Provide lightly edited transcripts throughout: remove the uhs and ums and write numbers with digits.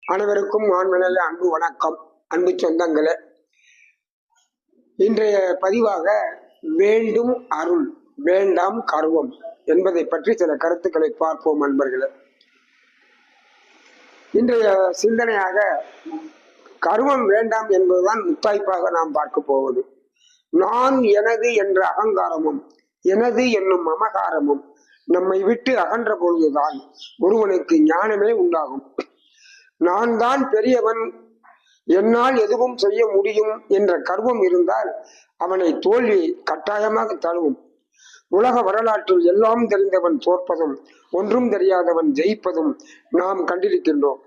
அனைவருக்கும் ஆண்மனல்ல அன்பு வணக்கம். அன்பு சொந்தங்களே, இன்றைய பதிவாக வேண்டும் அருள் வேண்டாம் கர்வம் என்பதை பற்றி சில கருத்துக்களை பார்ப்போம் அன்பர்களே. இன்றைய சிந்தனையாக கர்வம் வேண்டாம் என்பதுதான் முத்தாய்ப்பாக நாம் பார்க்க போவது. நான் எனது என்ற அகங்காரமும் எனது என்னும் மமகாரமும் நம்மை விட்டு அகன்ற பொழுதுதான் ஒருவனுக்கு ஞானமே உண்டாகும். நான் தான் பெரியவன், என்னால் எதுவும் செய்ய முடியும் என்ற கர்வம் இருந்தால் அவனை தோல்வி கட்டாயமாக தழுவும். உலக வரலாற்றில் எல்லாம் தெரிந்தவன் தோற்பதும் ஒன்றும் தெரியாதவன் ஜெயிப்பதும் நாம் கண்டிருக்கின்றோம்.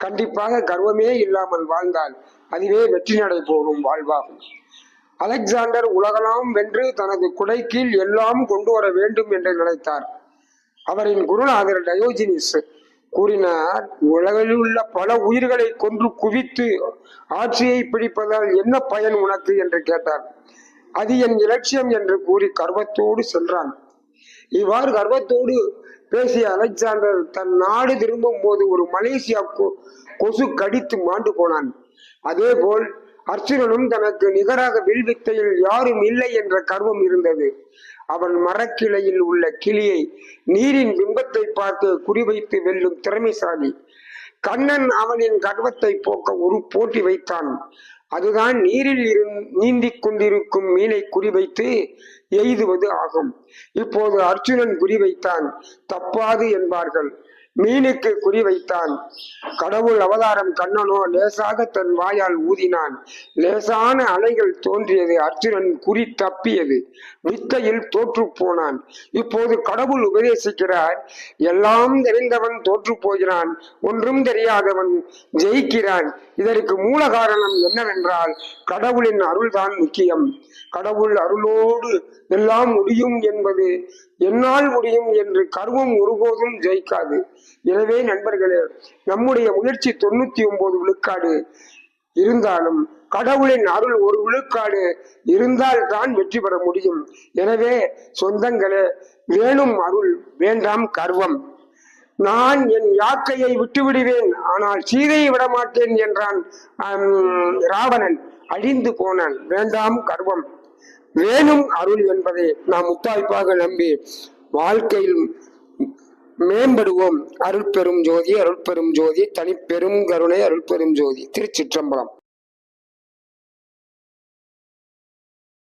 கண்டிப்பாக கர்வமே இல்லாமல் வாழ்ந்தால் அதுவே வெற்றி நடை போகும் வாழ்வாகும். அலெக்சாண்டர் உலகெல்லாம் வென்று தனது குடை கீழ் எல்லாம் கொண்டு வர வேண்டும் என்று நினைத்தார். அவரின் குருநாதர் டயோஜினிஸ் கூறினார், உலகில் உள்ள பல உயிர்களை கொன்று குவித்து ஆட்சியை பிடிப்பதால் என்ன பயன் உனக்கு என்று கேட்டார். அது என் இலட்சியம் என்று கூறி கர்வத்தோடு சென்றான். இவ்வாறு கர்வத்தோடு பேசிய அலெக்சாண்டர் தன் நாடு திரும்பும் போது ஒரு மலேசியா கொசு கடித்து மாண்டு போனான். அதேபோல் அர்ஜுனனும் தனக்கு நிகராக வில்வித்தையில் யாரும் இல்லை என்ற கர்வம் இருந்தது. அவன் மரக்கிளையில் உள்ள கிளியை நீரின் பிம்பத்தை பார்த்து குறிவைத்து வெல்லும் திறமைசாலி. கண்ணன் அவனின் கர்வத்தை போக்க ஒரு போட்டி வைத்தான். அதுதான் நீரில் நீந்திக் கொண்டிருக்கும் மீனை குறிவைத்து எய்துவது ஆகும். இப்போது அர்ஜுனன் குறிவைத்தான், தப்பாது என்பார்கள். மீனுக்கு குறிவைத்தான். கடவுள் அவதாரம் கண்ணனோ லேசாக தன் வாயால் ஊதினான். லேசான அலைகள் தோன்றியது. அர்ஜுனன் குறி தப்பியது. வித்தையில் தோற்று போனான். இப்போது கடவுள் உபதேசிக்கிறார், எல்லாம் தெரிந்தவன் தோற்று போகிறான், ஒன்றும் தெரியாதவன் ஜெயிக்கிறான். இதற்கு மூல காரணம் என்னவென்றால் கடவுளின் அருள்தான் முக்கியம். கடவுள் அருளோடு எல்லாம் முடியும் என்பது என்னால் முடியும் என்று கர்வம் ஒருபோதும் ஜெயிக்காது. எனவே நண்பர்களே, நம்முடைய முயற்சி 99 விழுக்காடு இருந்தாலும் கடவுளின் அருள் 1 விழுக்காடு இருந்தால் தான் வெற்றி பெற முடியும். எனவே சொந்தங்களே, வேணும் அருள் வேண்டாம் கர்வம். நான் என் யாக்கையை விட்டு விடுவேன், ஆனால் சீதையை விட மாட்டேன் என்றான் ராவணன். அழிந்து போனான். வேண்டாம் கர்வம், வேணும் அருள் என்பதை நாம் முத்தாய்ப்பாக நம்பி வாழ்க்கையில் மேம்படுவோம். அருள் பெரும் ஜோதி, அருள் பெரும் ஜோதி, தனிப்பெரும் கருணை, அருள் பெரும் ஜோதி. திருச்சிற்றம்பலம்.